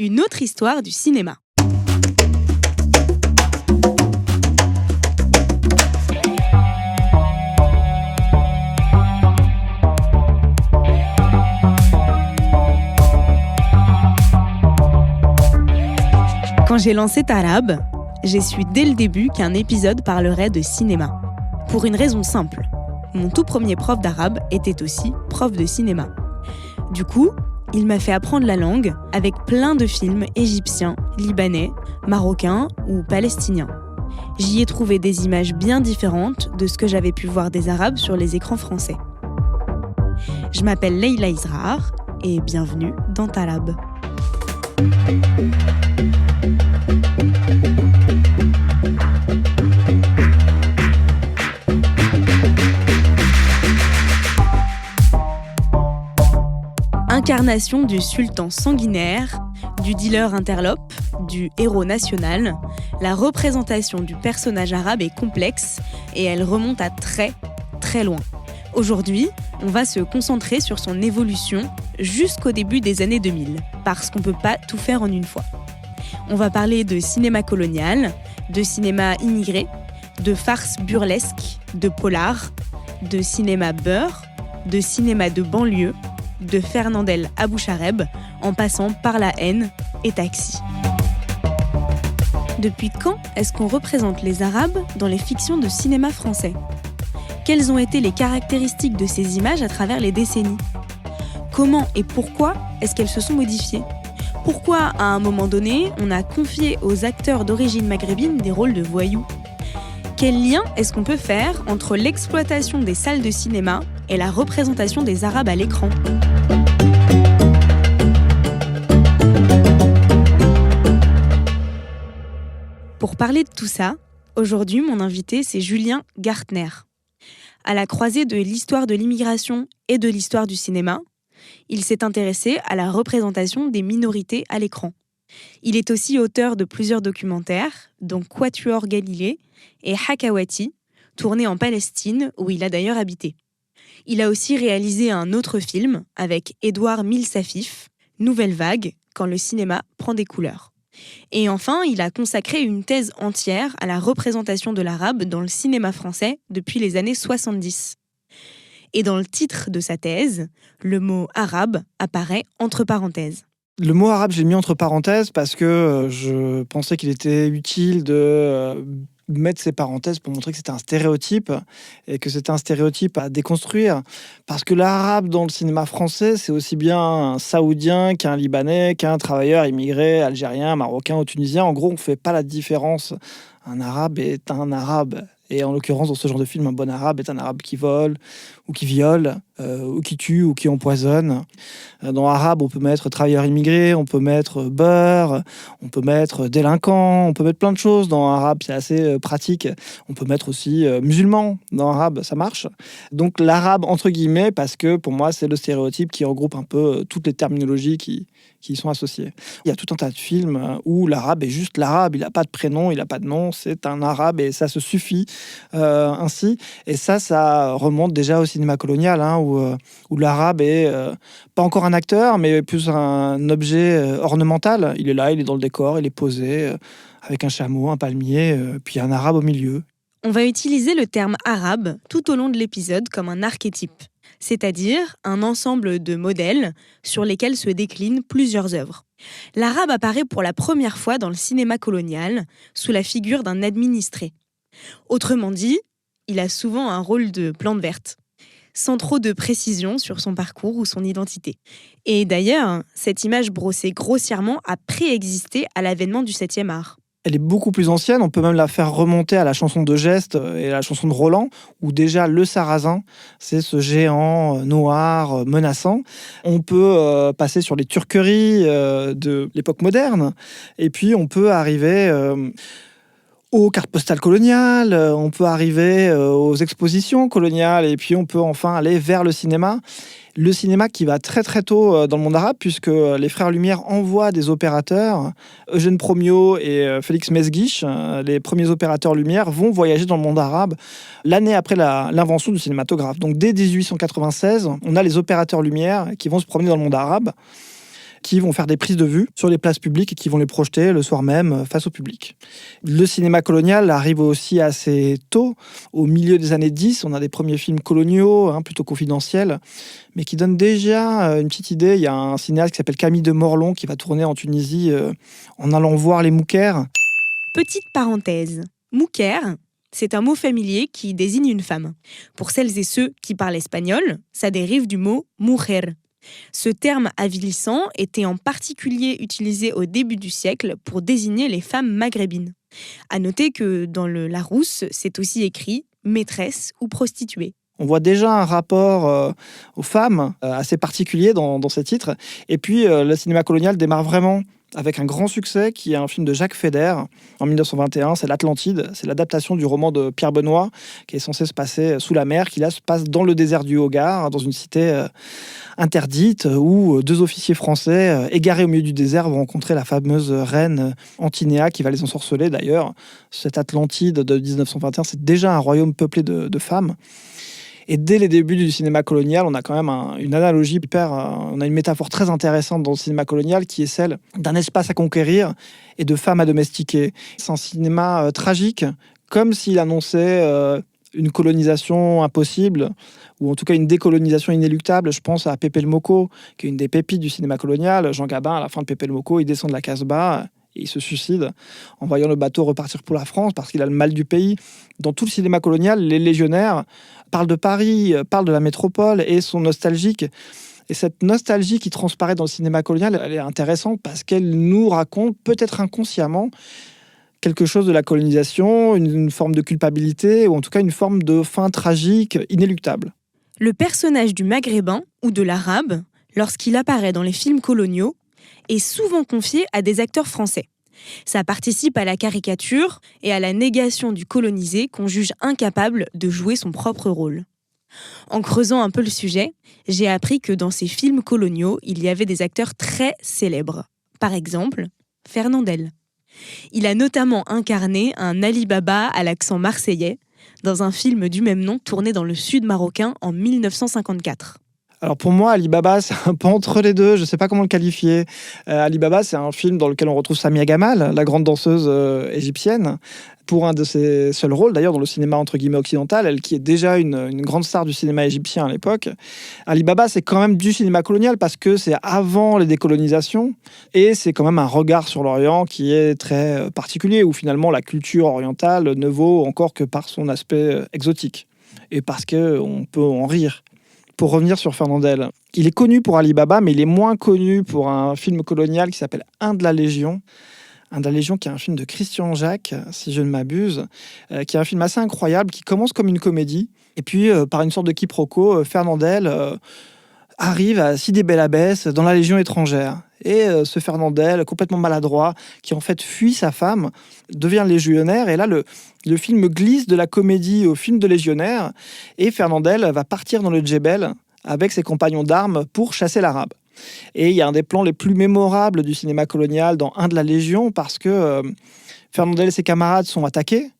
une autre histoire du cinéma. Quand j'ai lancé Tarab, j'ai su dès le début qu'un épisode parlerait de cinéma. Pour une raison simple. Mon tout premier prof d'arabe était aussi prof de cinéma. Du coup, il m'a fait apprendre la langue avec plein de films égyptiens, libanais, marocains ou palestiniens. J'y ai trouvé des images bien différentes de ce que j'avais pu voir des Arabes sur les écrans français. Je m'appelle Leïla Israr et bienvenue dans Tarab. Incarnation du sultan sanguinaire, du dealer interlope, du héros national, la représentation du personnage arabe est complexe et elle remonte à très, très loin. Aujourd'hui, on va se concentrer sur son évolution jusqu'au début des années 2000, parce qu'on ne peut pas tout faire en une fois. On va parler de cinéma colonial, de cinéma immigré, de farce burlesque, de polar, de cinéma beurre, de cinéma de banlieue, de Fernandel à Bouchareb, en passant par La Haine et Taxi. Depuis quand est-ce qu'on représente les Arabes dans les fictions de cinéma français ? Quelles ont été les caractéristiques de ces images à travers les décennies ? Comment et pourquoi est-ce qu'elles se sont modifiées ? Pourquoi, à un moment donné, on a confié aux acteurs d'origine maghrébine des rôles de voyous ? Quel lien est-ce qu'on peut faire entre l'exploitation des salles de cinéma et la représentation des Arabes à l'écran ? Pour parler de tout ça, aujourd'hui, mon invité, c'est Julien Gartner. À la croisée de l'histoire de l'immigration et de l'histoire du cinéma, il s'est intéressé à la représentation des minorités à l'écran. Il est aussi auteur de plusieurs documentaires, dont Quatuor Galilée et Hakawati, tournés en Palestine, où il a d'ailleurs habité. Il a aussi réalisé un autre film avec Édouard Milsafif, Nouvelle Vague, quand le cinéma prend des couleurs. Et enfin, il a consacré une thèse entière à la représentation de l'arabe dans le cinéma français depuis les années 70. Et dans le titre de sa thèse, le mot arabe apparaît entre parenthèses. Le mot arabe, je l'ai mis entre parenthèses parce que je pensais qu'il était utile de mettre ces parenthèses pour montrer que c'était un stéréotype et que c'était un stéréotype à déconstruire. Parce que l'arabe dans le cinéma français, c'est aussi bien un saoudien qu'un libanais, qu'un travailleur immigré, algérien, marocain ou tunisien. En gros, on ne fait pas la différence. Un arabe est un arabe. Et en l'occurrence, dans ce genre de film, un bon arabe est un arabe qui vole, ou qui viole, ou qui tue, ou qui empoisonne. Dans arabe, on peut mettre travailleur immigré, on peut mettre beurre, on peut mettre délinquant, on peut mettre plein de choses. Dans arabe, c'est assez pratique. On peut mettre aussi musulman. Dans arabe, ça marche. Donc l'arabe, entre guillemets, parce que pour moi, c'est le stéréotype qui regroupe un peu toutes les terminologies qui y sont associées. Il y a tout un tas de films où l'arabe est juste l'arabe. Il n'a pas de prénom, il n'a pas de nom. C'est un arabe et ça se suffit ainsi. Et ça remonte déjà au cinéma colonial, où l'arabe est pas encore un acteur, mais plus un objet ornemental. Il est là, il est dans le décor, il est posé avec un chameau, un palmier, puis un arabe au milieu. On va utiliser le terme arabe tout au long de l'épisode comme un archétype, c'est-à-dire un ensemble de modèles sur lesquels se déclinent plusieurs œuvres. L'arabe apparaît pour la première fois dans le cinéma colonial sous la figure d'un administré. Autrement dit, il a souvent un rôle de plante verte, sans trop de précision sur son parcours ou son identité. Et d'ailleurs, cette image brossée grossièrement a préexisté à l'avènement du 7e art. Elle est beaucoup plus ancienne, on peut même la faire remonter à la chanson de Geste et à la chanson de Roland, où déjà le Sarrasin, c'est ce géant noir menaçant. On peut passer sur les turqueries de l'époque moderne, et puis on peut arriver aux cartes postales coloniales, on peut arriver aux expositions coloniales, et puis on peut enfin aller vers le cinéma. Le cinéma qui va très très tôt dans le monde arabe, puisque les Frères Lumière envoient des opérateurs. Eugène Promiot et Félix Mesguich, les premiers opérateurs Lumière, vont voyager dans le monde arabe l'année après l'invention du cinématographe. Donc dès 1896, on a les opérateurs Lumière qui vont se promener dans le monde arabe. qui vont faire des prises de vue sur les places publiques et qui vont les projeter le soir même face au public. Le cinéma colonial arrive aussi assez tôt. Au milieu des années 10, on a des premiers films coloniaux, plutôt confidentiels, mais qui donnent déjà une petite idée. Il y a un cinéaste qui s'appelle Camille de Morlon qui va tourner en Tunisie en allant voir les moukers. Petite parenthèse, mouker, c'est un mot familier qui désigne une femme. Pour celles et ceux qui parlent espagnol, ça dérive du mot mujer. Ce terme avilissant était en particulier utilisé au début du siècle pour désigner les femmes maghrébines. À noter que dans le Larousse, c'est aussi écrit maîtresse ou prostituée. On voit déjà un rapport aux femmes assez particulier dans ces titres. Et puis, le cinéma colonial démarre vraiment avec un grand succès qui est un film de Jacques Feder en 1921, c'est l'Atlantide. C'est l'adaptation du roman de Pierre Benoît qui est censé se passer sous la mer, qui là se passe dans le désert du Hogar, dans une cité interdite où deux officiers français égarés au milieu du désert vont rencontrer la fameuse reine Antinéa qui va les ensorceler d'ailleurs. Cette Atlantide de 1921, c'est déjà un royaume peuplé de femmes. Et dès les débuts du cinéma colonial, on a quand même une analogie on a une métaphore très intéressante dans le cinéma colonial qui est celle d'un espace à conquérir et de femmes à domestiquer. C'est un cinéma tragique, comme s'il annonçait une colonisation impossible, ou en tout cas une décolonisation inéluctable. Je pense à Pépé le Moko, qui est une des pépites du cinéma colonial. Jean Gabin, à la fin de Pépé le Moko, il descend de la Casbah et il se suicide en voyant le bateau repartir pour la France parce qu'il a le mal du pays. Dans tout le cinéma colonial, les légionnaires parlent de Paris, parlent de la métropole et sont nostalgiques. Et cette nostalgie qui transparaît dans le cinéma colonial, elle est intéressante parce qu'elle nous raconte, peut-être inconsciemment, quelque chose de la colonisation, une forme de culpabilité ou en tout cas une forme de fin tragique inéluctable. Le personnage du maghrébin ou de l'arabe, lorsqu'il apparaît dans les films coloniaux, est souvent confié à des acteurs français. Ça participe à la caricature et à la négation du colonisé qu'on juge incapable de jouer son propre rôle. En creusant un peu le sujet, j'ai appris que dans ces films coloniaux, il y avait des acteurs très célèbres. Par exemple, Fernandel. Il a notamment incarné un Ali Baba à l'accent marseillais dans un film du même nom tourné dans le sud marocain en 1954. Alors pour moi, Ali Baba, c'est un peu entre les deux, je ne sais pas comment le qualifier. Ali Baba, c'est un film dans lequel on retrouve Samia Gamal, la grande danseuse égyptienne, pour un de ses seuls rôles, d'ailleurs, dans le cinéma entre guillemets occidental, elle qui est déjà une grande star du cinéma égyptien à l'époque. Ali Baba, c'est quand même du cinéma colonial parce que c'est avant les décolonisations et c'est quand même un regard sur l'Orient qui est très particulier, où finalement la culture orientale ne vaut encore que par son aspect exotique et parce qu'on peut en rire. Pour revenir sur Fernandel, il est connu pour Ali Baba, mais il est moins connu pour un film colonial qui s'appelle Un de la Légion. Un de la Légion, qui est un film de Christian Jacques, si je ne m'abuse, qui est un film assez incroyable, qui commence comme une comédie. Et puis, par une sorte de quiproquo, Fernandel arrive à Sidi Bel Abbès dans la Légion étrangère. Et ce Fernandel, complètement maladroit, qui en fait fuit sa femme, devient légionnaire. Et là, le film glisse de la comédie au film de légionnaire. Et Fernandel va partir dans le Djebel avec ses compagnons d'armes pour chasser l'arabe. Et il y a un des plans les plus mémorables du cinéma colonial dans Un de la Légion, parce que Fernandel et ses camarades sont attaqués.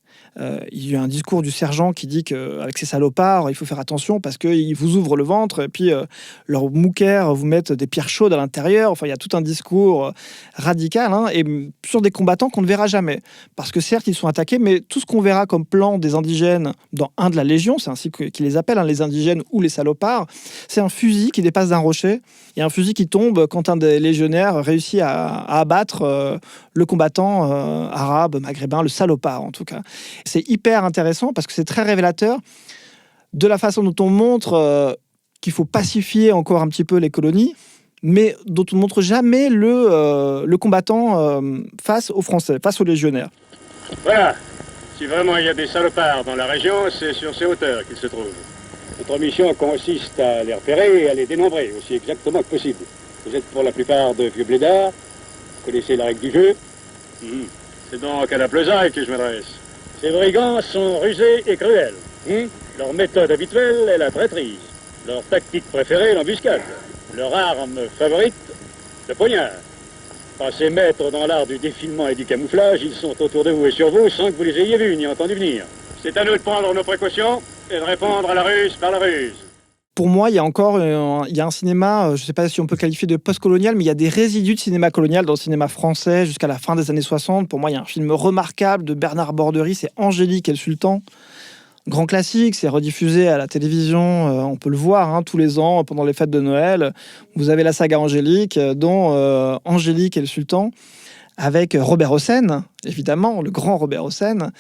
Il y a un discours du sergent qui dit qu'avec ces salopards, il faut faire attention parce qu'ils vous ouvrent le ventre et puis leurs moukers vous mettent des pierres chaudes à l'intérieur. Enfin, il y a tout un discours radical et sur des combattants qu'on ne verra jamais. Parce que certes, ils sont attaqués, mais tout ce qu'on verra comme plan des indigènes dans Un de la Légion, c'est ainsi qu'ils les appellent, les indigènes ou les salopards, c'est un fusil qui dépasse d'un rocher et un fusil qui tombe quand un des légionnaires réussit à abattre le combattant arabe, maghrébin, le salopard en tout cas. C'est hyper intéressant parce que c'est très révélateur de la façon dont on montre qu'il faut pacifier encore un petit peu les colonies, mais dont on ne montre jamais le combattant face aux Français, face aux légionnaires. Voilà, si vraiment il y a des salopards dans la région, c'est sur ces hauteurs qu'ils se trouvent. Notre mission consiste à les repérer et à les dénombrer aussi exactement que possible. Vous êtes pour la plupart de vieux blédards, vous connaissez la règle du jeu. C'est donc à la plaisaille que je m'adresse. Ces brigands sont rusés et cruels. Leur méthode habituelle est la traîtrise. Leur tactique préférée, l'embuscade. Leur arme favorite, le poignard. Passés maîtres dans l'art du défilement et du camouflage, ils sont autour de vous et sur vous sans que vous les ayez vus ni entendu venir. C'est à nous de prendre nos précautions et de répondre à la ruse par la ruse. Pour moi, il y a encore il y a un cinéma, je ne sais pas si on peut qualifier de post-colonial, mais il y a des résidus de cinéma colonial dans le cinéma français jusqu'à la fin des années 60. Pour moi, il y a un film remarquable de Bernard Borderie, c'est Angélique et le Sultan. Grand classique, c'est rediffusé à la télévision, on peut le voir tous les ans pendant les fêtes de Noël. Vous avez la saga Angélique, dont Angélique et le Sultan, avec Robert Hossein, évidemment, le grand Robert Hossein,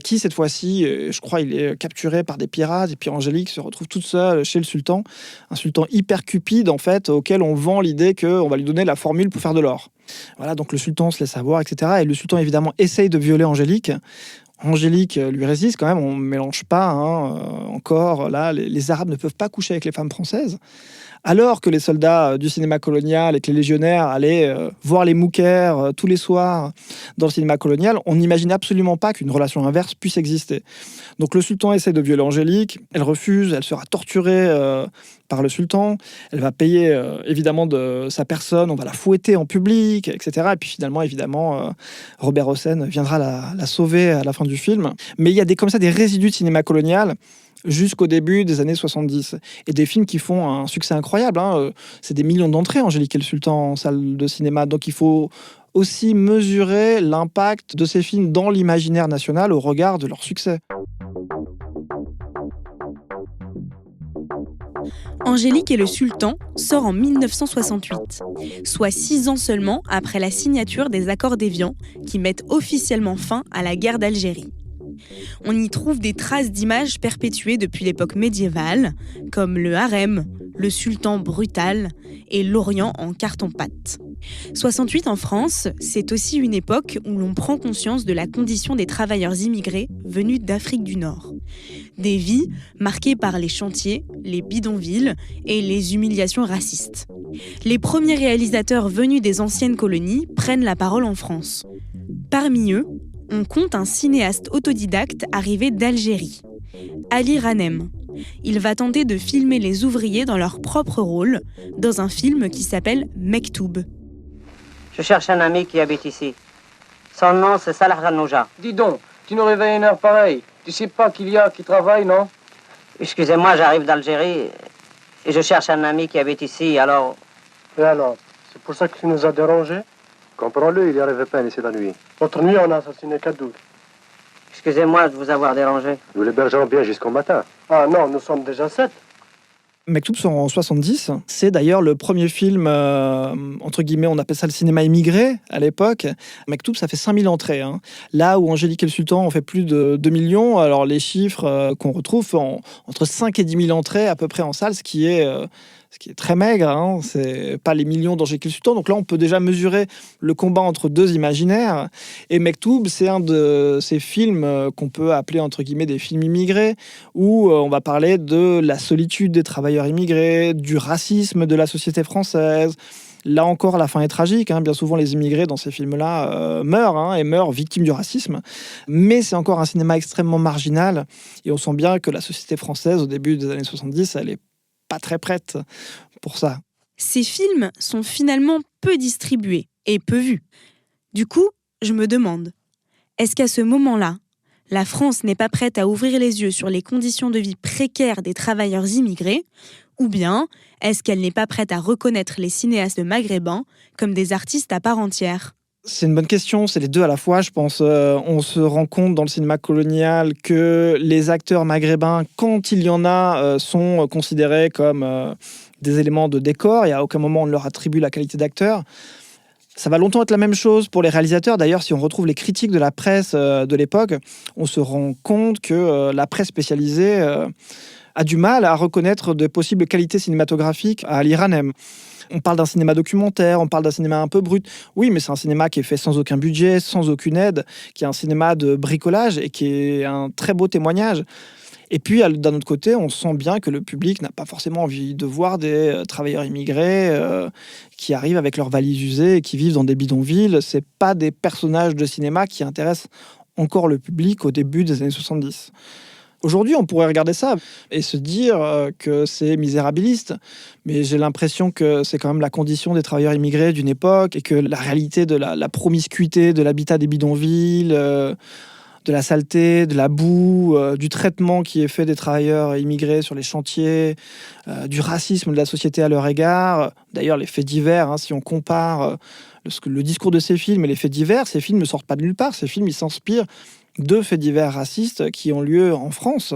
qui cette fois-ci, je crois, il est capturé par des pirates, et puis Angélique se retrouve toute seule chez le sultan, un sultan hyper cupide, en fait, auquel on vend l'idée qu'on va lui donner la formule pour faire de l'or. Voilà, donc le sultan se laisse avoir, etc. Et le sultan, évidemment, essaye de violer Angélique. Angélique lui résiste quand même, on ne mélange pas encore, là, les Arabes ne peuvent pas coucher avec les femmes françaises. Alors que les soldats du cinéma colonial et que les légionnaires allaient voir les moukers tous les soirs dans le cinéma colonial, on n'imagine absolument pas qu'une relation inverse puisse exister. Donc le sultan essaie de violer Angélique, elle refuse, elle sera torturée par le sultan, elle va payer évidemment de sa personne, on va la fouetter en public, etc. Et puis finalement, évidemment, Robert Hossein viendra la sauver à la fin du film. Mais il y a comme ça des résidus de cinéma colonial jusqu'au début des années 70. Et des films qui font un succès incroyable. C'est des millions d'entrées, Angélique et le Sultan, en salle de cinéma. Donc il faut aussi mesurer l'impact de ces films dans l'imaginaire national au regard de leur succès. Angélique et le Sultan sort en 1968, soit 6 ans seulement après la signature des accords d'Évian qui mettent officiellement fin à la guerre d'Algérie. On y trouve des traces d'images perpétuées depuis l'époque médiévale, comme le harem, le sultan brutal et l'Orient en carton-pâte. 68 en France, c'est aussi une époque où l'on prend conscience de la condition des travailleurs immigrés venus d'Afrique du Nord. Des vies marquées par les chantiers, les bidonvilles et les humiliations racistes. Les premiers réalisateurs venus des anciennes colonies prennent la parole en France. Parmi eux, on compte un cinéaste autodidacte arrivé d'Algérie, Ali Ranem. Il va tenter de filmer les ouvriers dans leur propre rôle, dans un film qui s'appelle Mektoub. Je cherche un ami qui habite ici. Son nom, c'est Salah Ranouja. Dis donc, tu nous réveilles une heure pareille. Tu sais pas qu'il y a qui travaille, non? Excusez-moi, j'arrive d'Algérie et je cherche un ami qui habite ici, alors... Et alors, c'est pour ça que tu nous as dérangés? Comprends-le, il n'y arrive pas ici la nuit. L'autre nuit, on a assassiné Kadoul. Excusez-moi de vous avoir dérangé. Nous l'hébergeons bien jusqu'au matin. Ah non, nous sommes déjà 7. Mektoub sort en 70. C'est d'ailleurs le premier film, entre guillemets, on appelle ça le cinéma immigré à l'époque. Mektoub, ça fait 5000 entrées. Là où Angélique et le Sultan ont fait plus de 2 millions, alors les chiffres qu'on retrouve entre 5 et 10 000 entrées à peu près en salle, ce qui est très maigre. C'est pas les millions d'Angélique et le Sultan. Donc là, on peut déjà mesurer le combat entre deux imaginaires. Et Mektoub, c'est un de ces films qu'on peut appeler, entre guillemets, des films immigrés, où on va parler de la solitude des travailleurs immigrés, du racisme de la société française. Là encore, la fin est tragique. Bien souvent, les immigrés dans ces films-là meurent et meurent victimes du racisme. Mais c'est encore un cinéma extrêmement marginal. Et on sent bien que la société française, au début des années 70, elle est pas très prête pour ça. Ces films sont finalement peu distribués et peu vus. Du coup, je me demande, est-ce qu'à ce moment-là, la France n'est pas prête à ouvrir les yeux sur les conditions de vie précaires des travailleurs immigrés, ou bien est-ce qu'elle n'est pas prête à reconnaître les cinéastes maghrébins comme des artistes à part entière ? C'est une bonne question, c'est les deux à la fois, je pense. On se rend compte dans le cinéma colonial que les acteurs maghrébins, quand il y en a, sont considérés comme des éléments de décor, et à aucun moment on leur attribue la qualité d'acteur. Ça va longtemps être la même chose pour les réalisateurs. D'ailleurs, si on retrouve les critiques de la presse de l'époque, on se rend compte que la presse spécialisée a du mal à reconnaître de possibles qualités cinématographiques à Ali Ranem. On parle d'un cinéma documentaire, on parle d'un cinéma un peu brut. Oui, mais c'est un cinéma qui est fait sans aucun budget, sans aucune aide, qui est un cinéma de bricolage et qui est un très beau témoignage. Et puis, d'un autre côté, on sent bien que le public n'a pas forcément envie de voir des travailleurs immigrés qui arrivent avec leurs valises usées et qui vivent dans des bidonvilles. C'est pas des personnages de cinéma qui intéressent encore le public au début des années 70. Aujourd'hui, on pourrait regarder ça et se dire que c'est misérabiliste, mais j'ai l'impression que c'est quand même la condition des travailleurs immigrés d'une époque et que la réalité de la promiscuité, de l'habitat des bidonvilles, de la saleté, de la boue, du traitement qui est fait des travailleurs immigrés sur les chantiers, du racisme de la société à leur égard. D'ailleurs, les faits divers, si on compare le discours de ces films et les faits divers, ces films ne sortent pas de nulle part. Ces films, ils s'inspirent de faits divers racistes qui ont lieu en France.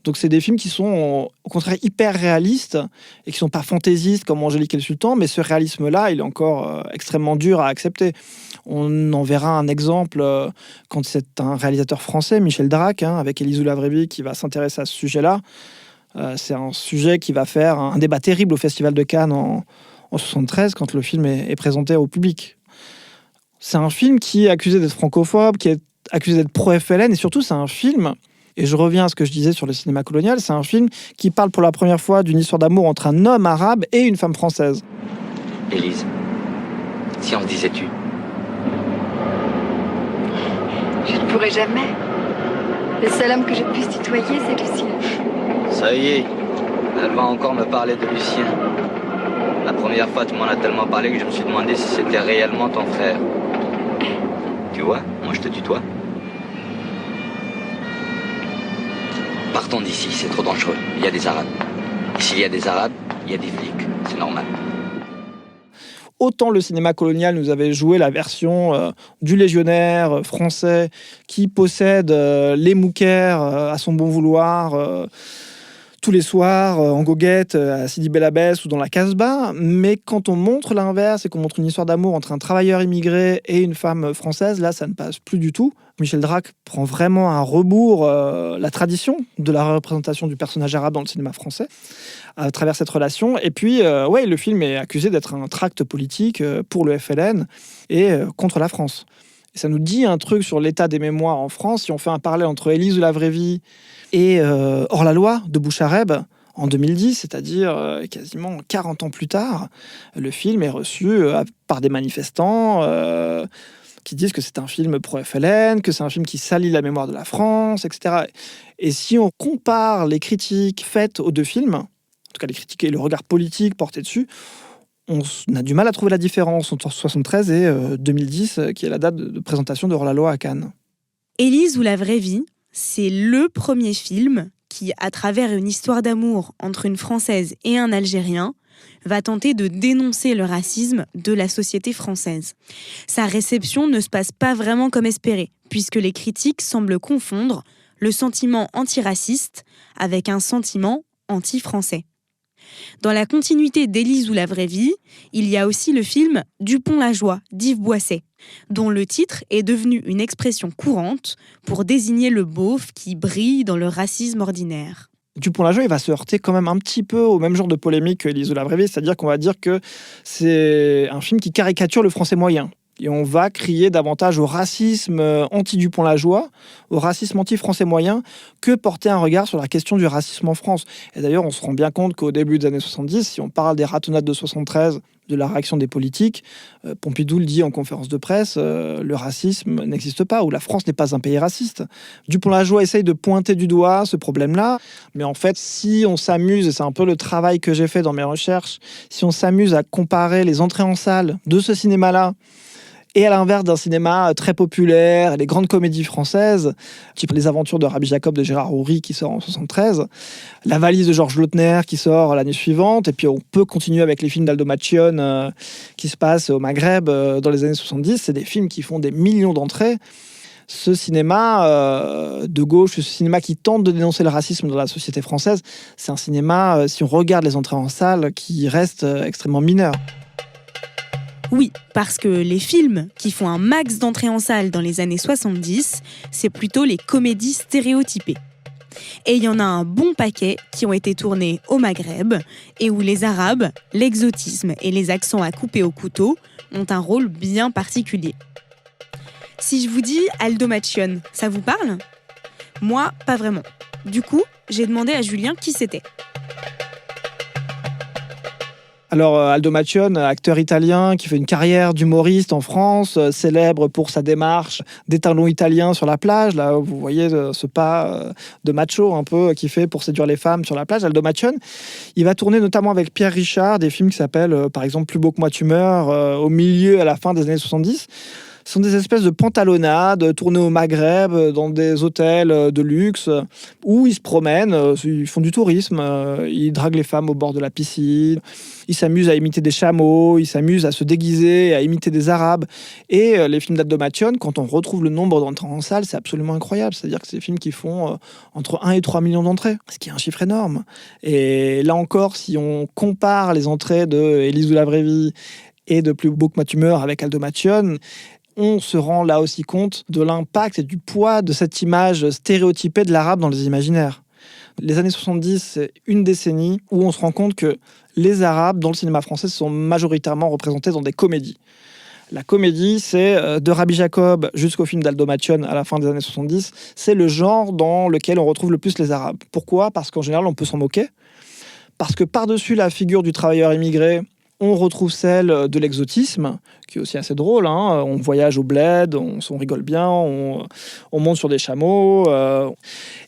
Donc c'est des films qui sont au contraire hyper réalistes et qui sont pas fantaisistes comme Angélique et le Sultan, mais ce réalisme-là, il est encore extrêmement dur à accepter. On en verra un exemple quand c'est un réalisateur français, Michel Drac, avec Élise ou la vraie vie, qui va s'intéresser à ce sujet-là. C'est un sujet qui va faire un débat terrible au Festival de Cannes en 1973, quand le film est présenté au public. C'est un film qui est accusé d'être francophobe, qui est accusé d'être pro-FLN, et surtout c'est un film, et je reviens à ce que je disais sur le cinéma colonial, c'est un film qui parle pour la première fois d'une histoire d'amour entre un homme arabe et une femme française. Élise, si on se disait tu. Je ne pourrai jamais. Le seul homme que je puisse tutoyer, c'est Lucien. Ça y est, elle va encore me parler de Lucien. La première fois, tu m'en as tellement parlé que je me suis demandé si c'était réellement ton frère. Tu vois, moi je te tutoie. Partons d'ici, c'est trop dangereux. Il y a des Arabes. Et s'il y a des Arabes, il y a des flics. C'est normal. Autant le cinéma colonial nous avait joué la version du légionnaire français qui possède les mouquères à son bon vouloir tous les soirs en goguette à Sidi Bel Abbès ou dans la Casbah, mais quand on montre l'inverse et qu'on montre une histoire d'amour entre un travailleur immigré et une femme française, là ça ne passe plus du tout. Michel Drac prend vraiment à rebours la tradition de la représentation du personnage arabe dans le cinéma français à travers cette relation. Et puis, le film est accusé d'être un tract politique pour le FLN et contre la France. Et ça nous dit un truc sur l'état des mémoires en France. Si on fait un parallèle entre Élise ou la vraie vie et Hors-la-loi de Bouchareb en 2010, c'est-à-dire quasiment 40 ans plus tard, le film est reçu par des manifestants qui disent que c'est un film pro-FLN, que c'est un film qui salit la mémoire de la France, etc. Et si on compare les critiques faites aux deux films, en tout cas les critiques et le regard politique porté dessus, on a du mal à trouver la différence entre 1973 et 2010, qui est la date de présentation de Hors-la-loi à Cannes. Élise ou la vraie vie, c'est le premier film qui, à travers une histoire d'amour entre une Française et un Algérien, va tenter de dénoncer le racisme de la société française. Sa réception ne se passe pas vraiment comme espéré, puisque les critiques semblent confondre le sentiment antiraciste avec un sentiment anti-français. Dans la continuité d'Élise ou la vraie vie, il y a aussi le film Dupont-la-Joie d'Yves Boisset, dont le titre est devenu une expression courante pour désigner le beauf qui brille dans le racisme ordinaire. Dupont-la-Joie, il va se heurter quand même un petit peu au même genre de polémique que Élise ou la vraie vie, c'est-à-dire qu'on va dire que c'est un film qui caricature le français moyen. Et on va crier davantage au racisme anti-Dupont-la-Joie, au racisme anti-français moyen, que porter un regard sur la question du racisme en France. Et d'ailleurs, on se rend bien compte qu'au début des années 70, si on parle des ratonnades de 73, de la réaction des politiques, Pompidou le dit en conférence de presse, le racisme n'existe pas, ou la France n'est pas un pays raciste. Dupont-la-Joie essaye de pointer du doigt ce problème-là, mais en fait, si on s'amuse, et c'est un peu le travail que j'ai fait dans mes recherches, si on s'amuse à comparer les entrées en salle de ce cinéma-là, et à l'inverse d'un cinéma très populaire, les grandes comédies françaises, type Les Aventures de Rabbi Jacob de Gérard Houry qui sort en 73, La valise de Georges Lautner qui sort l'année suivante, et puis on peut continuer avec les films d'Aldo Machione qui se passent au Maghreb dans les années 70. C'est des films qui font des millions d'entrées. Ce cinéma de gauche, ce cinéma qui tente de dénoncer le racisme dans la société française, c'est un cinéma, si on regarde les entrées en salle, qui reste extrêmement mineur. Oui, parce que les films qui font un max d'entrées en salle dans les années 70, c'est plutôt les comédies stéréotypées. Et il y en a un bon paquet qui ont été tournés au Maghreb et où les Arabes, l'exotisme et les accents à couper au couteau ont un rôle bien particulier. Si je vous dis Aldo Machione, ça vous parle ? Moi, pas vraiment. Du coup, j'ai demandé à Julien qui c'était. Alors, Aldo Machione, acteur italien qui fait une carrière d'humoriste en France, célèbre pour sa démarche des talons italiens sur la plage. Là, vous voyez ce pas de macho un peu qu'il fait pour séduire les femmes sur la plage. Aldo Machione, il va tourner notamment avec Pierre Richard des films qui s'appellent, par exemple, Plus beau que moi tu meurs, au milieu, à la fin des années 70. Ce sont des espèces de pantalonnades tournées au Maghreb, dans des hôtels de luxe, où ils se promènent, ils font du tourisme, ils draguent les femmes au bord de la piscine, ils s'amusent à imiter des chameaux, ils s'amusent à se déguiser, à imiter des Arabes. Et les films d'Aldo Macione, quand on retrouve le nombre d'entrées en salle, c'est absolument incroyable. C'est-à-dire que c'est des films qui font entre 1 et 3 millions d'entrées, ce qui est un chiffre énorme. Et là encore, si on compare les entrées de Élise de la Vraie Vie et de Plus beau que ma tumeur avec Aldo Macione, on se rend là aussi compte de l'impact et du poids de cette image stéréotypée de l'arabe dans les imaginaires. Les années 70, c'est une décennie où on se rend compte que les Arabes, dans le cinéma français, sont majoritairement représentés dans des comédies. La comédie, c'est de Rabbi Jacob jusqu'au film d'Aldo Macione à la fin des années 70, c'est le genre dans lequel on retrouve le plus les Arabes. Pourquoi ? Parce qu'en général, on peut s'en moquer. Parce que par-dessus la figure du travailleur immigré, on retrouve celle de l'exotisme, qui est aussi assez drôle. On voyage au bled, on rigole bien, on monte sur des chameaux.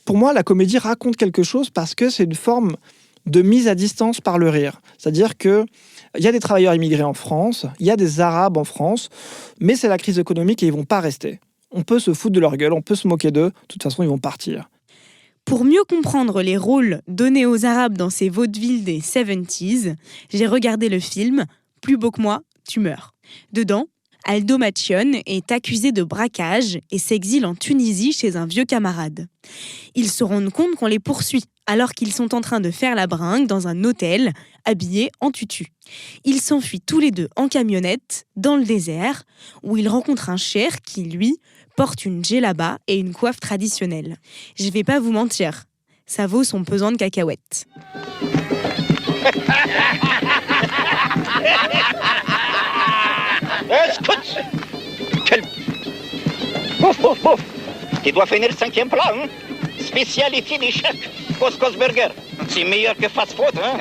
Pour moi, la comédie raconte quelque chose parce que c'est une forme de mise à distance par le rire. C'est-à-dire qu'il y a des travailleurs immigrés en France, il y a des Arabes en France, mais c'est la crise économique et ils ne vont pas rester. On peut se foutre de leur gueule, on peut se moquer d'eux, de toute façon, ils vont partir. Pour mieux comprendre les rôles donnés aux Arabes dans ces vaudevilles des 70s, j'ai regardé le film « Plus beau que moi, tu meurs ». Dedans, Aldo Macione est accusé de braquage et s'exile en Tunisie chez un vieux camarade. Ils se rendent compte qu'on les poursuit alors qu'ils sont en train de faire la bringue dans un hôtel, habillés en tutu. Ils s'enfuient tous les deux en camionnette, dans le désert, où ils rencontrent un cheikh qui, lui, porte une djellaba et une coiffe traditionnelle. Je vais pas vous mentir, ça vaut son pesant de cacahuètes. Écoute, quel... Bouf, bouf, bouf. Tu dois finir le 5e plat, hein? Spécialité des chefs, Couscous Burger. C'est meilleur que fast-food, hein?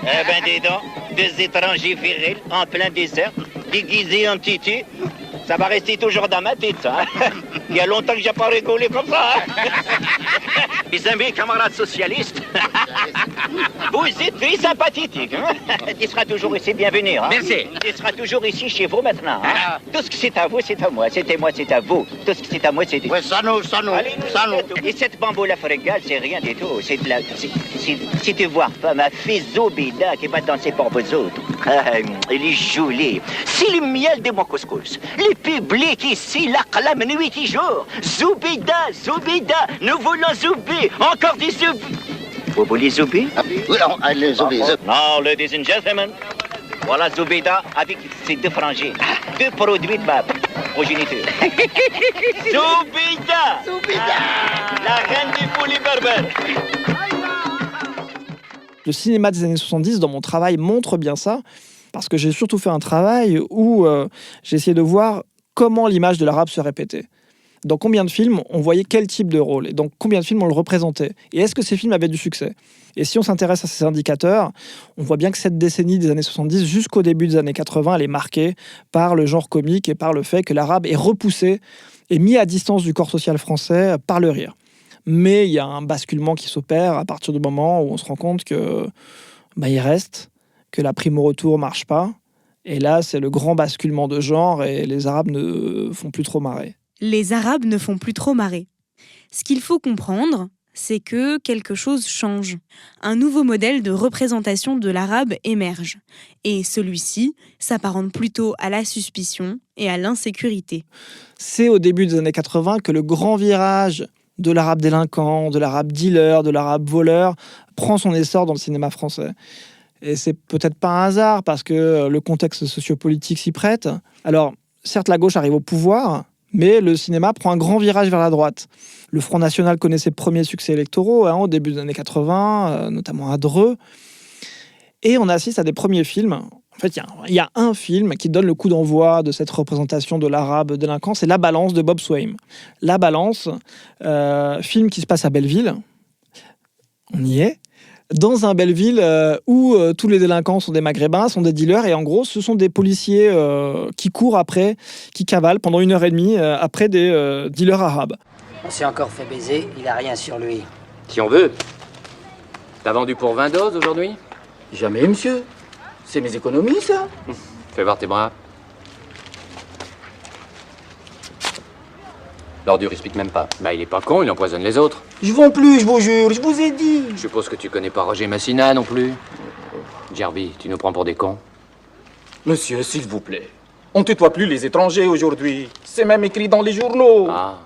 Eh ben, dis donc, deux étrangers virils en plein désert, déguisés en tutu. Ça va rester toujours dans ma tête, hein? Il y a longtemps que j'ai pas rigolé comme ça, hein? Mes amis, camarades socialistes, vous êtes très sympathiques, hein? Tu seras toujours ici, bienvenue, hein? Merci. Tu seras toujours ici chez vous maintenant, hein? Tout ce qui c'est à vous, c'est à moi. C'était moi, c'est à vous. Tout ce qui c'est à moi, c'est... Oui, ça nous. Et cette bamboula frégale, c'est rien du tout. C'est de la... Si tu vois pas ma fille Zoubida qui va danser pour vous autres. Elle est jolie. C'est le miel de mon couscous. Le public ici l'acclame nuit et jour. Zoubida, nous voulons Zoubi. Encore des Zoubi. Vous voulez Zoubi? Oui, non, les Zoubi. Now, ladies and gentlemen, voilà Zoubida avec ses deux frangines. Deux produits de ma progéniture. Zoubida! La reine des folies berbères. Le cinéma des années 70, dans mon travail, montre bien ça, parce que j'ai surtout fait un travail où j'ai essayé de voir comment l'image de l'arabe se répétait. Dans combien de films on voyait quel type de rôle, et dans combien de films on le représentait, et est-ce que ces films avaient du succès. Et si on s'intéresse à ces indicateurs, on voit bien que cette décennie des années 70 jusqu'au début des années 80, elle est marquée par le genre comique et par le fait que l'arabe est repoussé et mis à distance du corps social français par le rire. Mais il y a un basculement qui s'opère à partir du moment où on se rend compte que il reste, que la prime au retour marche pas. Et là, c'est le grand basculement de genre et les Arabes ne font plus trop marrer. Les Arabes ne font plus trop marrer. Ce qu'il faut comprendre, c'est que quelque chose change. Un nouveau modèle de représentation de l'arabe émerge. Et celui-ci s'apparente plutôt à la suspicion et à l'insécurité. C'est au début des années 80 que le grand virage de l'arabe délinquant, de l'arabe dealer, de l'arabe voleur, prend son essor dans le cinéma français. Et c'est peut-être pas un hasard, parce que le contexte sociopolitique s'y prête. Alors, certes, la gauche arrive au pouvoir, mais le cinéma prend un grand virage vers la droite. Le Front National connaît ses premiers succès électoraux au début des années 80, notamment à Dreux. Et on assiste à des premiers films. En fait, il y a un film qui donne le coup d'envoi de cette représentation de l'arabe délinquant, c'est La Balance de Bob Swaim. La Balance, film qui se passe à Belleville. On y est. Dans un Belleville où tous les délinquants sont des maghrébins, sont des dealers, et en gros, ce sont des policiers qui courent après, qui cavalent pendant 1h30 après des dealers arabes. On s'est encore fait baiser, il a rien sur lui. Si on veut. T'as vendu pour 20 doses aujourd'hui? Jamais, monsieur. C'est mes économies, ça. Fais voir tes bras. L'ordure, il se pique même pas. Bah, il est pas con, il empoisonne les autres. Je vends plus, je vous jure, je vous ai dit. Je suppose que tu connais pas Roger Massina non plus. Jarby, tu nous prends pour des cons? Monsieur, s'il vous plaît. On tutoie plus les étrangers aujourd'hui. C'est même écrit dans les journaux. Ah.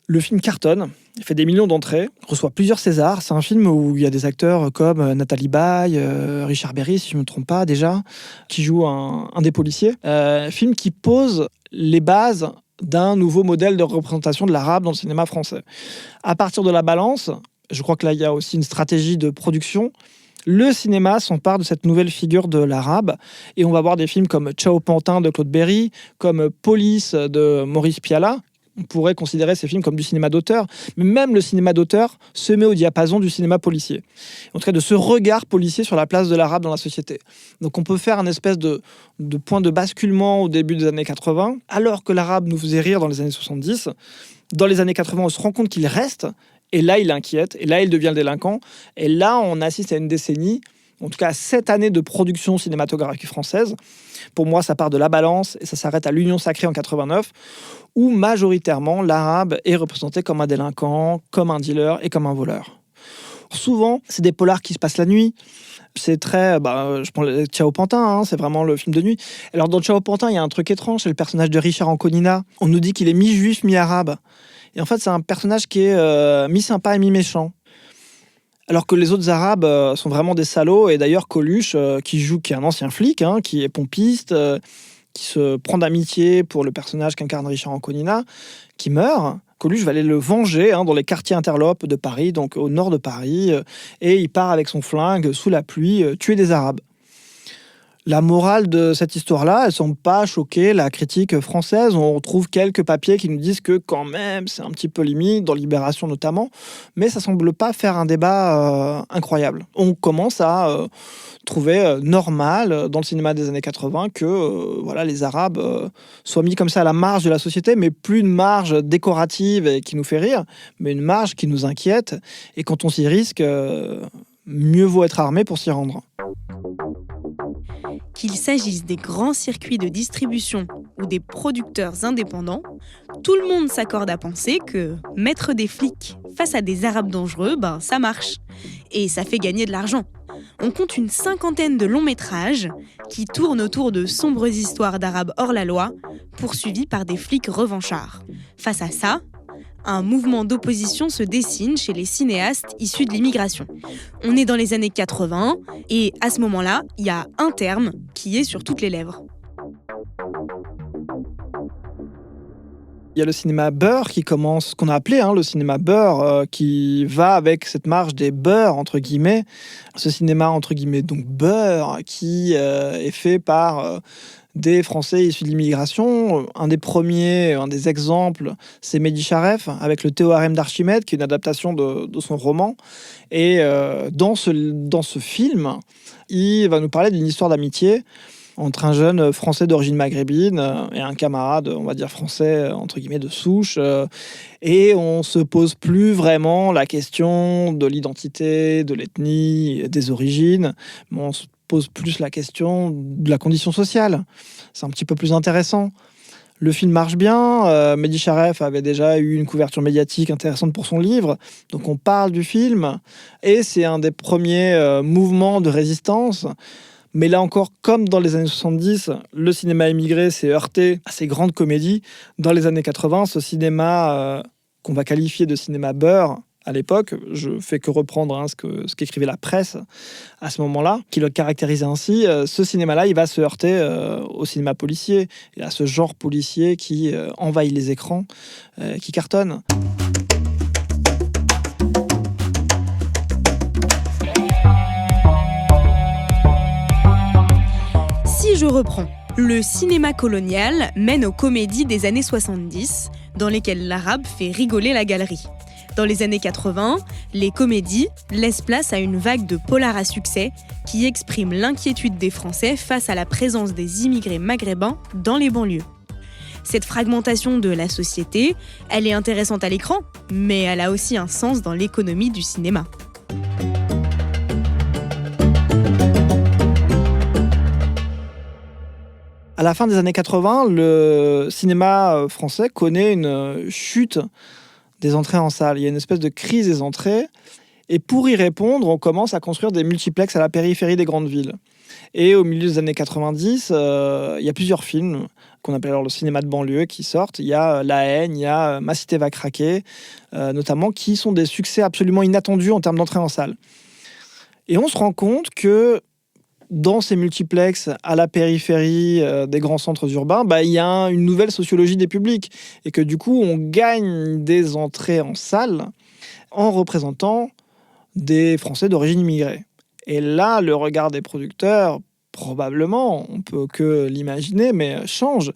Le film cartonne, il fait des millions d'entrées, reçoit plusieurs Césars. C'est un film où il y a des acteurs comme Nathalie Baye, Richard Berry, si je ne me trompe pas déjà, qui joue un des policiers. Film qui pose les bases d'un nouveau modèle de représentation de l'arabe dans le cinéma français. À partir de La Balance, je crois que là, il y a aussi une stratégie de production. Le cinéma s'empare de cette nouvelle figure de l'arabe et on va voir des films comme Ciao Pantin de Claude Berry, comme Police de Maurice Pialat. On pourrait considérer ces films comme du cinéma d'auteur, mais même le cinéma d'auteur se met au diapason du cinéma policier. En tout cas, de ce regard policier sur la place de l'arabe dans la société. Donc on peut faire un espèce de point de basculement au début des années 80, alors que l'arabe nous faisait rire dans les années 70. Dans les années 80, on se rend compte qu'il reste, et là, il inquiète, et là, il devient le délinquant. Et là, on assiste à une décennie, en tout cas 7 années de production cinématographique française. Pour moi, ça part de La Balance et ça s'arrête à l'Union Sacrée en 89, où majoritairement l'arabe est représenté comme un délinquant, comme un dealer et comme un voleur. Souvent, c'est des polars qui se passent la nuit. C'est très... je prends Ciao Pantin, c'est vraiment le film de nuit. Alors dans Ciao Pantin, il y a un truc étrange, c'est le personnage de Richard Anconina. On nous dit qu'il est mi-juif, mi-arabe. Et en fait, c'est un personnage qui est mi-sympa et mi-méchant. Alors que les autres Arabes sont vraiment des salauds. Et d'ailleurs, Coluche, qui est un ancien flic, qui est pompiste, qui se prend d'amitié pour le personnage qu'incarne Richard Anconina, qui meurt. Coluche va aller le venger dans les quartiers interlopes de Paris, donc au nord de Paris. Et il part avec son flingue, sous la pluie, tuer des Arabes. La morale de cette histoire-là, elle ne semble pas choquer la critique française. On retrouve quelques papiers qui nous disent que quand même, c'est un petit peu limite, dans Libération notamment, mais ça ne semble pas faire un débat incroyable. On commence à trouver normal dans le cinéma des années 80 que les Arabes soient mis comme ça à la marge de la société, mais plus une marge décorative et qui nous fait rire, mais une marge qui nous inquiète. Et quand on s'y risque, mieux vaut être armé pour s'y rendre. Qu'il s'agisse des grands circuits de distribution ou des producteurs indépendants, tout le monde s'accorde à penser que mettre des flics face à des Arabes dangereux, ça marche. Et ça fait gagner de l'argent. On compte une 50aine de longs métrages qui tournent autour de sombres histoires d'Arabes hors la loi, poursuivis par des flics revanchards. Face à ça, un mouvement d'opposition se dessine chez les cinéastes issus de l'immigration. On est dans les années 80 et à ce moment-là, il y a un terme qui est sur toutes les lèvres. Il y a le cinéma beurre qui commence, ce qu'on a appelé le cinéma beurre, qui va avec cette marge des beurs, entre guillemets. Ce cinéma, entre guillemets, donc beurre, qui est fait par des Français issus de l'immigration. Un des premiers, un des exemples, c'est Mehdi Charef, avec le Théorème d'Archimède, qui est une adaptation de son roman. Et dans ce film, il va nous parler d'une histoire d'amitié entre un jeune Français d'origine maghrébine et un camarade, on va dire français, entre guillemets, de souche. Et on se pose plus vraiment la question de l'identité, de l'ethnie, des origines, mais on se pose plus la question de la condition sociale. C'est un petit peu plus intéressant. Le film marche bien. Mehdi Charef avait déjà eu une couverture médiatique intéressante pour son livre. Donc on parle du film. Et c'est un des premiers mouvements de résistance. Mais là encore, comme dans les années 70, le cinéma émigré s'est heurté à ces grandes comédies. Dans les années 80, ce cinéma qu'on va qualifier de cinéma beurre, à l'époque, je fais que reprendre ce qu'écrivait la presse à ce moment-là, qui le caractérisait ainsi. Ce cinéma-là, il va se heurter au cinéma policier, et à ce genre policier qui envahit les écrans, qui cartonne. Si je reprends, le cinéma colonial mène aux comédies des années 70, dans lesquelles l'arabe fait rigoler la galerie. Dans les années 80, les comédies laissent place à une vague de polars à succès qui exprime l'inquiétude des Français face à la présence des immigrés maghrébins dans les banlieues. Cette fragmentation de la société, elle est intéressante à l'écran, mais elle a aussi un sens dans l'économie du cinéma. À la fin des années 80, le cinéma français connaît une chute des entrées en salle. Il y a une espèce de crise des entrées. Et pour y répondre, on commence à construire des multiplexes à la périphérie des grandes villes. Et au milieu des années 90, il y a plusieurs films qu'on appelle alors le cinéma de banlieue qui sortent. Il y a La Haine, il y a Ma cité va craquer, notamment, qui sont des succès absolument inattendus en termes d'entrée en salle. Et on se rend compte que dans ces multiplexes à la périphérie des grands centres urbains, il y a une nouvelle sociologie des publics. Et que du coup, on gagne des entrées en salle en représentant des Français d'origine immigrée. Et là, le regard des producteurs, probablement, on peut que l'imaginer, mais change.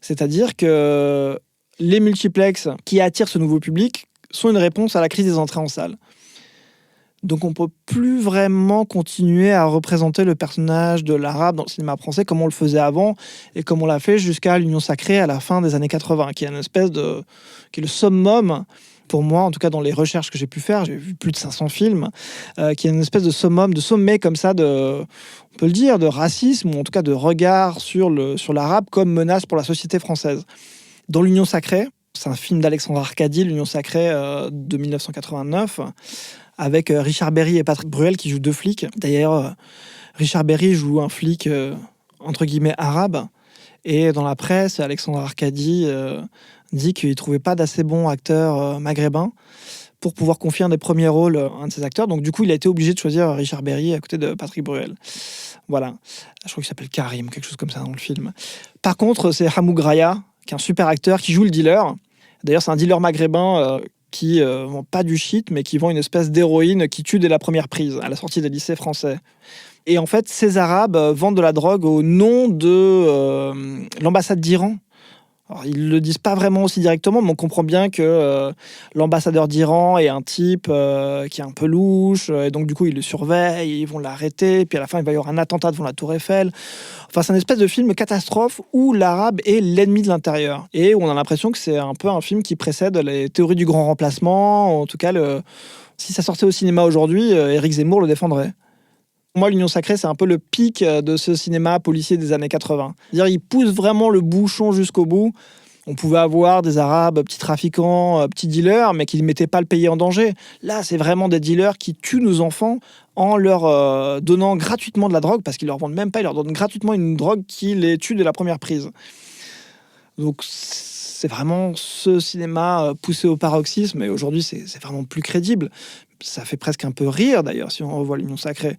C'est-à-dire que les multiplexes qui attirent ce nouveau public sont une réponse à la crise des entrées en salle. Donc on ne peut plus vraiment continuer à représenter le personnage de l'arabe dans le cinéma français comme on le faisait avant et comme on l'a fait jusqu'à l'Union sacrée à la fin des années 80, qui est une espèce de... qui est le summum, pour moi, en tout cas dans les recherches que j'ai pu faire, j'ai vu plus de 500 films, qui est une espèce de summum, de sommet comme ça, on peut le dire, de racisme, ou en tout cas de regard sur l'arabe comme menace pour la société française. Dans l'Union sacrée, c'est un film d'Alexandre Arcadi, l'Union sacrée de 1989, avec Richard Berry et Patrick Bruel qui jouent deux flics. D'ailleurs, Richard Berry joue un flic entre guillemets arabe, et dans la presse, Alexandre Arcadi dit qu'il ne trouvait pas d'assez bons acteurs maghrébins pour pouvoir confier un des premiers rôles à un de ses acteurs. Donc du coup, il a été obligé de choisir Richard Berry à côté de Patrick Bruel. Voilà. Je crois qu'il s'appelle Karim, quelque chose comme ça dans le film. Par contre, c'est Hamou Graya, qui est un super acteur, qui joue le dealer. D'ailleurs, c'est un dealer maghrébin qui vend pas du shit, mais qui vend une espèce d'héroïne qui tue dès la première prise, à la sortie des lycées français. Et en fait, ces Arabes vendent de la drogue au nom de l'ambassade d'Iran. Alors, ils ne le disent pas vraiment aussi directement, mais on comprend bien que l'ambassadeur d'Iran est un type qui est un peu louche, et donc du coup ils le surveillent, ils vont l'arrêter, puis à la fin il va y avoir un attentat devant la Tour Eiffel. Enfin, c'est une espèce de film catastrophe où l'arabe est l'ennemi de l'intérieur, et où on a l'impression que c'est un peu un film qui précède les théories du grand remplacement. En tout cas, si ça sortait au cinéma aujourd'hui, Éric Zemmour le défendrait. Moi, l'Union sacrée, c'est un peu le pic de ce cinéma policier des années 80. C'est-à-dire, il pousse vraiment le bouchon jusqu'au bout. On pouvait avoir des Arabes, petits trafiquants, petits dealers, mais qui ne mettaient pas le pays en danger. Là, c'est vraiment des dealers qui tuent nos enfants en leur donnant gratuitement de la drogue, parce qu'ils ne leur vendent même pas, ils leur donnent gratuitement une drogue qui les tue de la première prise. Donc, c'est vraiment ce cinéma poussé au paroxysme, et aujourd'hui, c'est vraiment plus crédible. Ça fait presque un peu rire, d'ailleurs, si on revoit l'Union sacrée.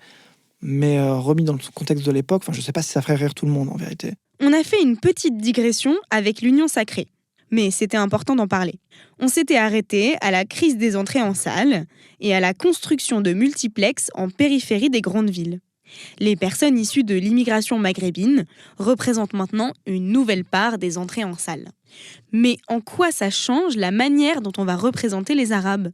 Mais remis dans le contexte de l'époque, je ne sais pas si ça ferait rire tout le monde en vérité. On a fait une petite digression avec l'Union sacrée, mais c'était important d'en parler. On s'était arrêté à la crise des entrées en salle et à la construction de multiplexes en périphérie des grandes villes. Les personnes issues de l'immigration maghrébine représentent maintenant une nouvelle part des entrées en salle. Mais en quoi ça change la manière dont on va représenter les Arabes ?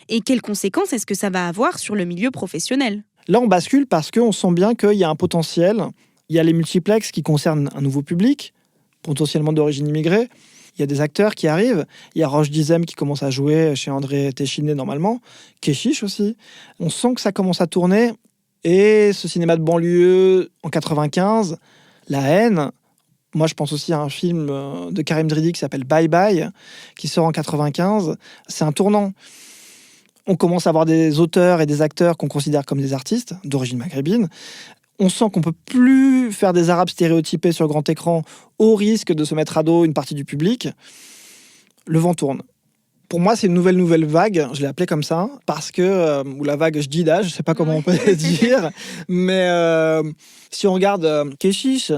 Et quelles conséquences est-ce que ça va avoir sur le milieu professionnel ? Là, on bascule parce qu'on sent bien qu'il y a un potentiel. Il y a les multiplexes qui concernent un nouveau public, potentiellement d'origine immigrée. Il y a des acteurs qui arrivent. Il y a Roche Dizem qui commence à jouer chez André Téchiné normalement. Keshish aussi. On sent que ça commence à tourner. Et ce cinéma de banlieue en 95, La Haine. Moi, je pense aussi à un film de Karim Dridi qui s'appelle Bye Bye, qui sort en 95. C'est un tournant. On commence à avoir des auteurs et des acteurs qu'on considère comme des artistes d'origine maghrébine. On sent qu'on ne peut plus faire des Arabes stéréotypés sur grand écran au risque de se mettre à dos une partie du public. Le vent tourne. Pour moi, c'est une nouvelle vague, je l'ai appelée comme ça, parce que, ou la vague Jdida, je ne sais pas comment on peut dire, mais si on regarde Keshish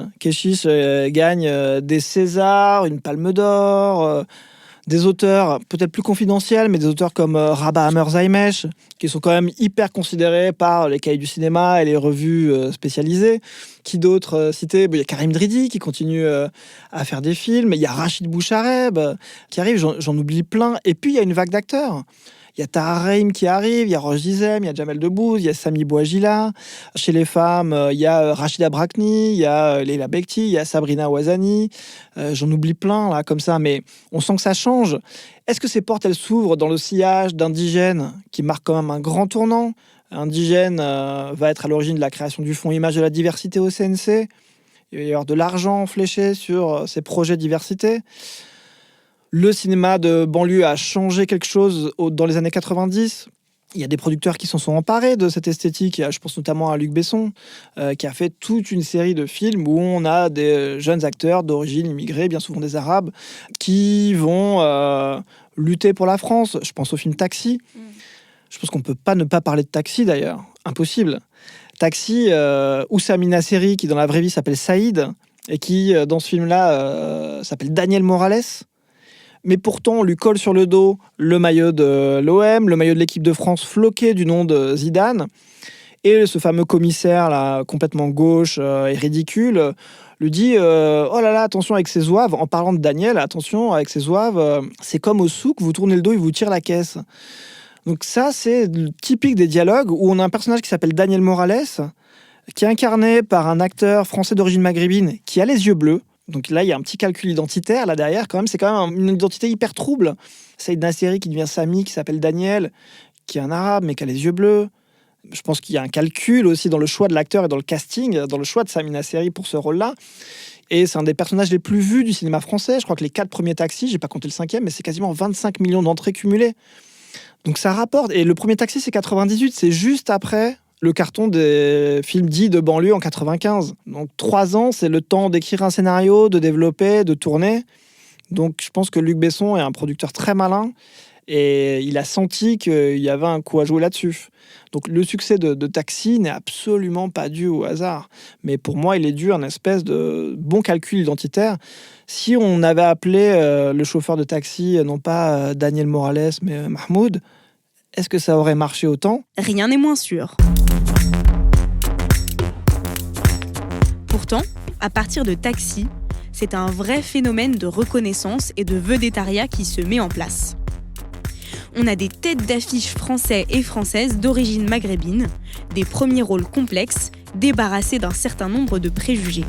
gagne des Césars, une Palme d'Or, des auteurs peut-être plus confidentiels, mais des auteurs comme Rabah Amer Zaimesh, qui sont quand même hyper considérés par les cahiers du cinéma et les revues spécialisées. Qui d'autres cités ? Il y a Karim Dridi qui continue à faire des films. Il y a Rachid Bouchareb qui arrive, j'en oublie plein. Et puis il y a une vague d'acteurs. Il y a Tahar Rahim qui arrive, il y a Roche Dizem, il y a Jamel Debbouze, il y a Sami Bouajila. Chez les femmes, il y a Rachida Brakni, il y a Leila Bekti, il y a Sabrina Ouazani. J'en oublie plein, là, comme ça, mais on sent que ça change. Est-ce que ces portes, elles s'ouvrent dans le sillage d'Indigène, qui marque quand même un grand tournant ? Indigène va être à l'origine de la création du Fonds Image de la Diversité au CNC. Il va y avoir de l'argent fléché sur ces projets diversité. Le cinéma de banlieue a changé quelque chose dans les années 90. Il y a des producteurs qui s'en sont emparés de cette esthétique. Je pense notamment à Luc Besson, qui a fait toute une série de films où on a des jeunes acteurs d'origine immigrée, bien souvent des Arabes, qui vont lutter pour la France. Je pense au film Taxi. Je pense qu'on ne peut pas ne pas parler de Taxi, d'ailleurs. Impossible. Taxi, Oussama Nasseri, qui dans la vraie vie s'appelle Saïd, et qui, dans ce film-là, s'appelle Daniel Morales. Mais pourtant, on lui colle sur le dos le maillot de l'OM, le maillot de l'équipe de France floqué du nom de Zidane. Et ce fameux commissaire, là, complètement gauche et ridicule, lui dit oh là là, attention avec ses zouaves. En parlant de Daniel, attention avec ses zouaves, c'est comme au souk, vous tournez le dos, il vous tire la caisse. Donc ça, c'est typique des dialogues où on a un personnage qui s'appelle Daniel Morales, qui est incarné par un acteur français d'origine maghrébine qui a les yeux bleus. Donc là, il y a un petit calcul identitaire là derrière. Quand même, c'est quand même une identité hyper trouble. Saïd Nasseri qui devient Sami, qui s'appelle Daniel, qui est un arabe mais qui a les yeux bleus. Je pense qu'il y a un calcul aussi dans le choix de l'acteur et dans le casting, dans le choix de Sami Nasseri pour ce rôle-là. Et c'est un des personnages les plus vus du cinéma français. Je crois que les 4 premiers Taxis, j'ai pas compté le 5e, mais c'est quasiment 25 millions d'entrées cumulées. Donc ça rapporte. Et le premier Taxi, c'est 98, c'est juste après le carton des films dits de banlieue en 95. Donc 3 ans, c'est le temps d'écrire un scénario, de développer, de tourner. Donc je pense que Luc Besson est un producteur très malin et il a senti qu'il y avait un coup à jouer là-dessus. Donc le succès de Taxi n'est absolument pas dû au hasard. Mais pour moi, il est dû à une espèce de bon calcul identitaire. Si on avait appelé le chauffeur de taxi, non pas Daniel Morales, mais Mahmoud, est-ce que ça aurait marché autant ? Rien n'est moins sûr. Pourtant, à partir de Taxi, c'est un vrai phénomène de reconnaissance et de vedettariat qui se met en place. On a des têtes d'affiche français et françaises d'origine maghrébine, des premiers rôles complexes, débarrassés d'un certain nombre de préjugés.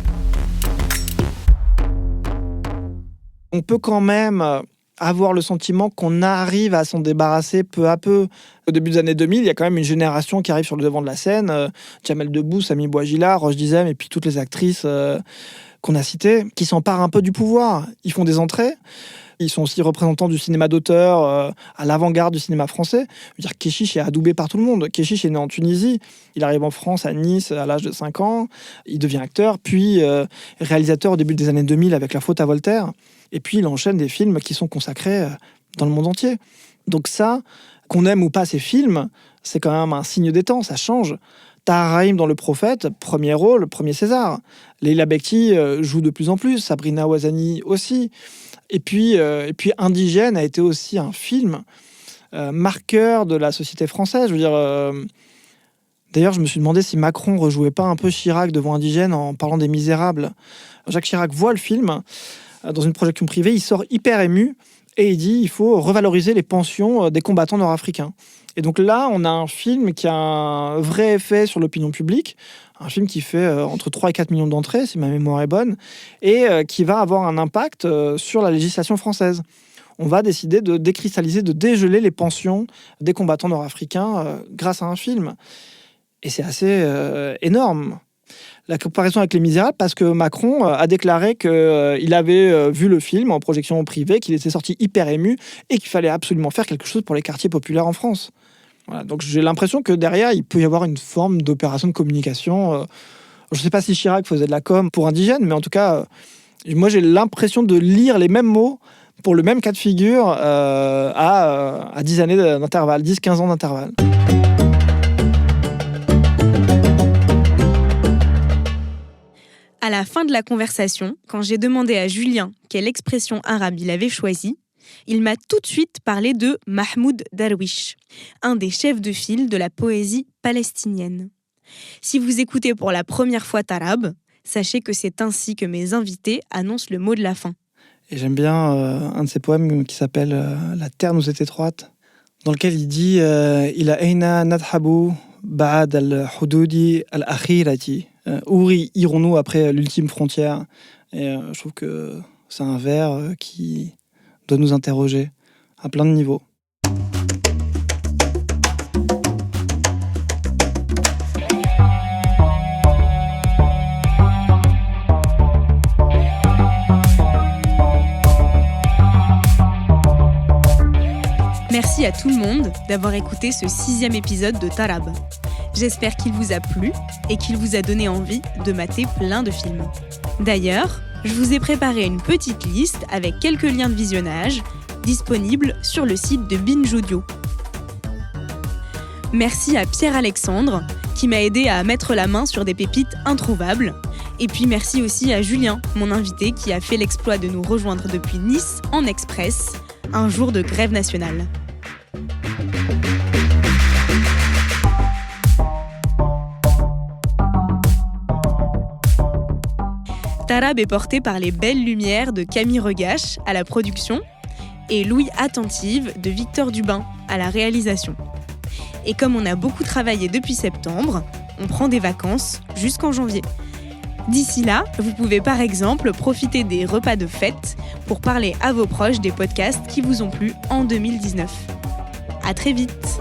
On peut quand même avoir le sentiment qu'on arrive à s'en débarrasser peu à peu. Au début des années 2000, il y a quand même une génération qui arrive sur le devant de la scène. Jamel Debbouze, Sami Bouajila, Roche Dizem et puis toutes les actrices qu'on a citées, qui s'emparent un peu du pouvoir. Ils font des entrées. Ils sont aussi représentants du cinéma d'auteur à l'avant-garde du cinéma français. Je veux dire, Keshish est adoubé par tout le monde. Keshish est né en Tunisie. Il arrive en France, à Nice, à l'âge de 5 ans. Il devient acteur, puis réalisateur au début des années 2000 avec La Faute à Voltaire. Et puis, il enchaîne des films qui sont consacrés dans le monde entier. Donc ça, qu'on aime ou pas ces films, c'est quand même un signe des temps, ça change. Tahar Rahim dans Le Prophète, premier rôle, premier César. Leila Bekti joue de plus en plus, Sabrina Ouazani aussi. Et puis Indigène a été aussi un film marqueur de la société française. Je veux dire, d'ailleurs, je me suis demandé si Macron rejouait pas un peu Chirac devant Indigène en parlant des Misérables. Jacques Chirac voit le film dans une projection privée, il sort hyper ému et il dit il faut revaloriser les pensions des combattants nord-africains. Et donc là, on a un film qui a un vrai effet sur l'opinion publique, un film qui fait entre 3 et 4 millions d'entrées, si ma mémoire est bonne, et qui va avoir un impact sur la législation française. On va décider de décristalliser, de dégeler les pensions des combattants nord-africains grâce à un film. Et c'est assez énorme. La comparaison avec Les Misérables, parce que Macron a déclaré qu'il avait vu le film en projection privée, qu'il était sorti hyper ému et qu'il fallait absolument faire quelque chose pour les quartiers populaires en France. Voilà, donc j'ai l'impression que derrière, il peut y avoir une forme d'opération de communication. Je ne sais pas si Chirac faisait de la com pour Indigène, mais en tout cas, moi j'ai l'impression de lire les mêmes mots pour le même cas de figure à 10 années d'intervalle, 10-15 ans d'intervalle. À la fin de la conversation, quand j'ai demandé à Julien quelle expression arabe il avait choisie, il m'a tout de suite parlé de Mahmoud Darwish, un des chefs de file de la poésie palestinienne. Si vous écoutez pour la première fois Tarab, sachez que c'est ainsi que mes invités annoncent le mot de la fin. Et j'aime bien un de ses poèmes qui s'appelle « La terre nous est étroite », dans lequel il dit « Ila aina nadhabu ba'ad al-hududi al-akhirati » Où irons-nous après l'ultime frontière ? Et je trouve que c'est un vers qui doit nous interroger à plein de niveaux. Merci à tout le monde d'avoir écouté ce 6e épisode de Tarab. J'espère qu'il vous a plu et qu'il vous a donné envie de mater plein de films. D'ailleurs, je vous ai préparé une petite liste avec quelques liens de visionnage disponibles sur le site de Binge Audio. Merci à Pierre-Alexandre qui m'a aidé à mettre la main sur des pépites introuvables. Et puis merci aussi à Julien, mon invité, qui a fait l'exploit de nous rejoindre depuis Nice en express, un jour de grève nationale. Tarab est porté par les belles lumières de Camille Regache à la production et Louis Attentive de Victor Dubin à la réalisation. Et comme on a beaucoup travaillé depuis septembre, on prend des vacances jusqu'en janvier. D'ici là, vous pouvez par exemple profiter des repas de fête pour parler à vos proches des podcasts qui vous ont plu en 2019. À très vite!